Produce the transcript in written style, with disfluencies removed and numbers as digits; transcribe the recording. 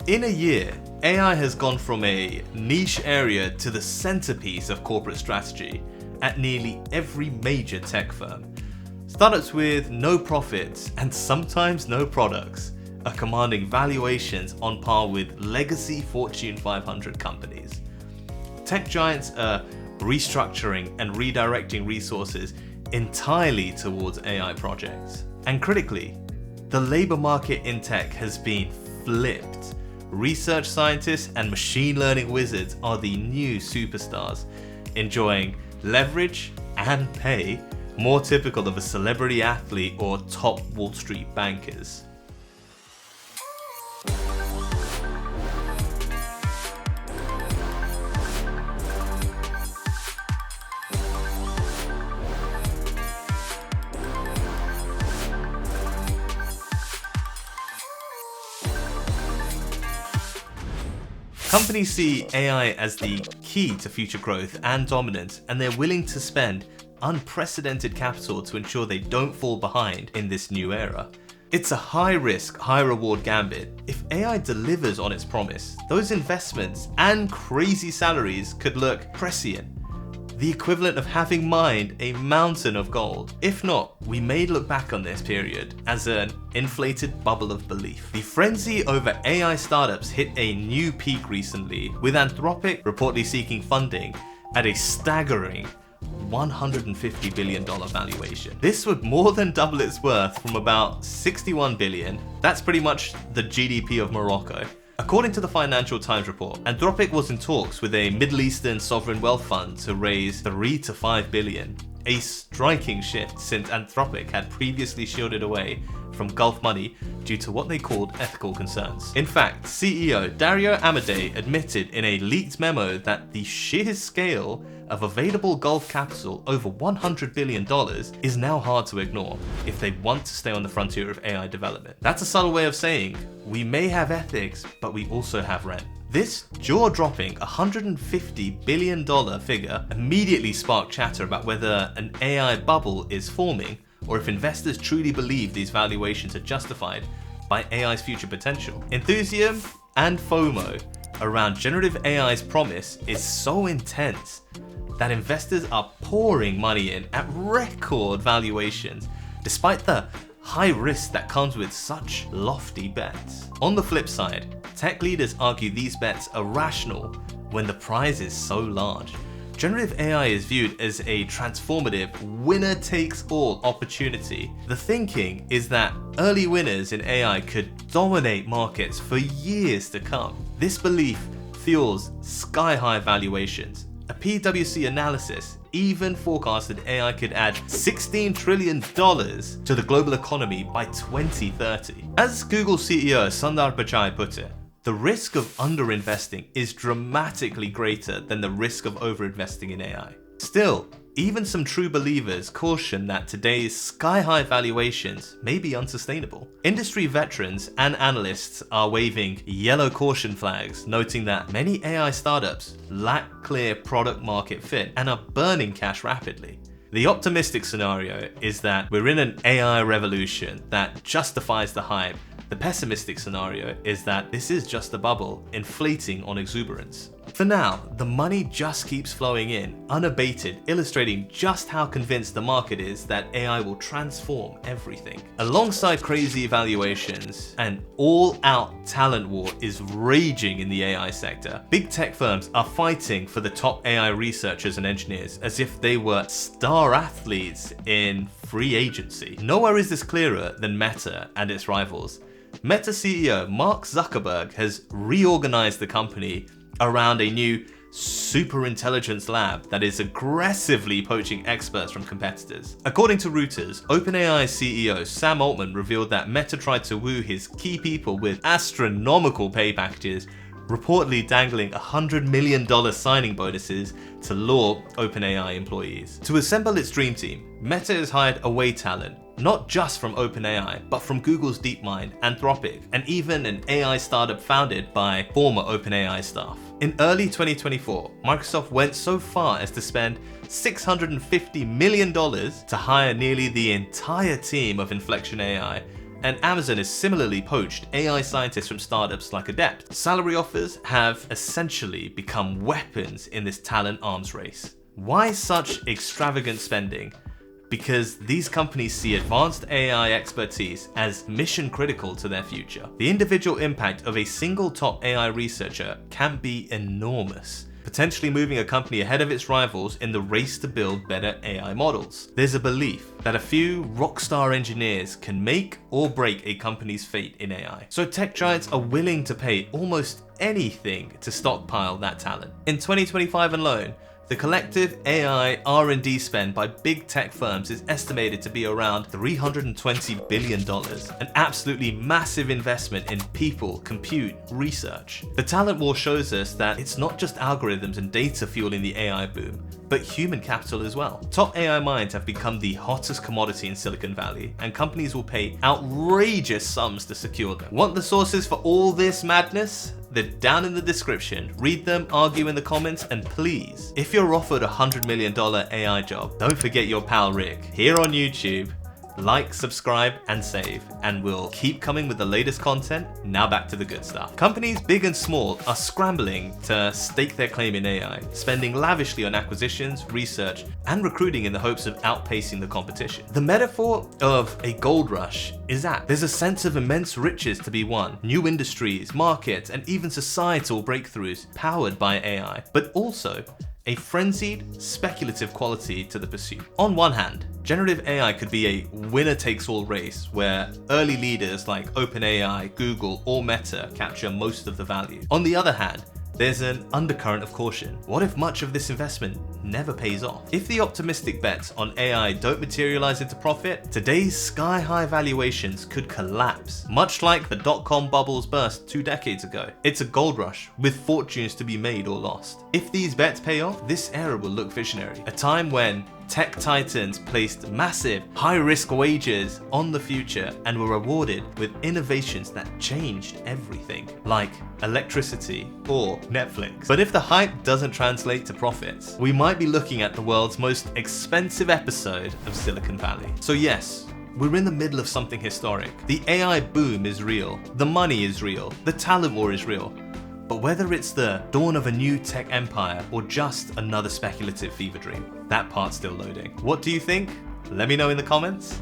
In a year, AI has gone from a niche area to the centerpiece of corporate strategy at nearly every major tech firm. Startups with no profits and sometimes no products are commanding valuations on par with legacy Fortune 500 companies. Tech giants are restructuring and redirecting resources entirely towards AI projects. And critically, the labor market in tech has been flipped. Research scientists and machine learning wizards are the new superstars, enjoying leverage and pay more typical of a celebrity athlete or top Wall Street bankers. Companies see AI as the key to future growth and dominance, and they're willing to spend unprecedented capital to ensure they don't fall behind in this new era. It's a high-risk, high-reward gambit. If AI delivers on its promise, those investments and crazy salaries could look prescient, the equivalent of having mined a mountain of gold. If not, we may look back on this period as an inflated bubble of belief. The frenzy over AI startups hit a new peak recently, with Anthropic reportedly seeking funding at a staggering $150 billion valuation. This would more than double its worth from about $61 billion. That's pretty much the GDP of Morocco. According to the Financial Times report, Anthropic was in talks with a Middle Eastern sovereign wealth fund to raise $3 to $5 billion, a striking shift since Anthropic had previously shielded away from Gulf money due to what they called ethical concerns. In fact, CEO Dario Amodei admitted in a leaked memo that the sheer scale of available Gulf capital over $100 billion is now hard to ignore if they want to stay on the frontier of AI development. That's a subtle way of saying, we may have ethics, but we also have rent. This jaw-dropping $150 billion figure immediately sparked chatter about whether an AI bubble is forming, or if investors truly believe these valuations are justified by AI's future potential. Enthusiasm and FOMO around generative AI's promise is so intense that investors are pouring money in at record valuations, despite the high risk that comes with such lofty bets. On the flip side, tech leaders argue these bets are rational when the prize is so large. Generative AI is viewed as a transformative, winner-takes-all opportunity. The thinking is that early winners in AI could dominate markets for years to come. This belief fuels sky-high valuations. A PwC analysis even forecasted AI could add $16 trillion to the global economy by 2030. As Google CEO Sundar Pichai put it, the risk of underinvesting is dramatically greater than the risk of overinvesting in AI. Still, even some true believers caution that today's sky-high valuations may be unsustainable. Industry veterans and analysts are waving yellow caution flags, noting that many AI startups lack clear product market fit and are burning cash rapidly. The optimistic scenario is that we're in an AI revolution that justifies the hype. The pessimistic scenario is that this is just a bubble inflating on exuberance. For now, the money just keeps flowing in, unabated, illustrating just how convinced the market is that AI will transform everything. Alongside crazy valuations, an all-out talent war is raging in the AI sector. Big tech firms are fighting for the top AI researchers and engineers as if they were star athletes in free agency. Nowhere is this clearer than Meta and its rivals. Meta CEO Mark Zuckerberg has reorganized the company around a new superintelligence lab that is aggressively poaching experts from competitors. According to Reuters, OpenAI CEO Sam Altman revealed that Meta tried to woo his key people with astronomical pay packages, reportedly dangling $100 million signing bonuses to lure OpenAI employees. To assemble its dream team, Meta has hired away talent, not just from OpenAI, but from Google's DeepMind, Anthropic, and even an AI startup founded by former OpenAI staff. In early 2024, Microsoft went so far as to spend $650 million to hire nearly the entire team of Inflection AI, and Amazon has similarly poached AI scientists from startups like Ident. Salary offers have essentially become weapons in this talent arms race. Why such extravagant spending? Because these companies see advanced AI expertise as mission critical to their future. The individual impact of a single top AI researcher can be enormous, potentially moving a company ahead of its rivals in the race to build better AI models. There's a belief that a few rockstar engineers can make or break a company's fate in AI. So tech giants are willing to pay almost anything to stockpile that talent. In 2025 alone, the collective AI R&D spend by big tech firms is estimated to be around $320 billion, an absolutely massive investment in people, compute, research. The talent war shows us that it's not just algorithms and data fueling the AI boom, but human capital as well. Top AI minds have become the hottest commodity in Silicon Valley, and companies will pay outrageous sums to secure them. Want the sources for all this madness? They're down in the description. Read them, argue in the comments, and please, if you're offered a $100 million AI job, don't forget your pal Rick here on YouTube. Like, subscribe, and save, and we'll keep coming with the latest content. Now back to the good stuff. Companies big and small are scrambling to stake their claim in AI, spending lavishly on acquisitions, research, and recruiting in the hopes of outpacing the competition. The metaphor of a gold rush is that there's a sense of immense riches to be won, new industries, markets, and even societal breakthroughs powered by AI, but also a frenzied, speculative quality to the pursuit. On one hand, generative AI could be a winner-takes-all race where early leaders like OpenAI, Google, or Meta capture most of the value. On the other hand, there's an undercurrent of caution. What if much of this investment never pays off? If the optimistic bets on AI don't materialize into profit, today's sky-high valuations could collapse, much like the Dotcom Bubble's burst 2 decades ago. It's a gold rush with fortunes to be made or lost. If these bets pay off, this era will look visionary, a time when tech titans placed massive, high-risk wagers on the future and were rewarded with innovations that changed everything, like electricity or Netflix. But if the hype doesn't translate to profits, we might be looking at the world's most expensive episode of Silicon Valley. So yes, we're in the middle of something historic. The AI boom is real, the money is real, the talent war is real. But whether it's the dawn of a new tech empire or just another speculative fever dream, that part's still loading. What do you think? Let me know in the comments.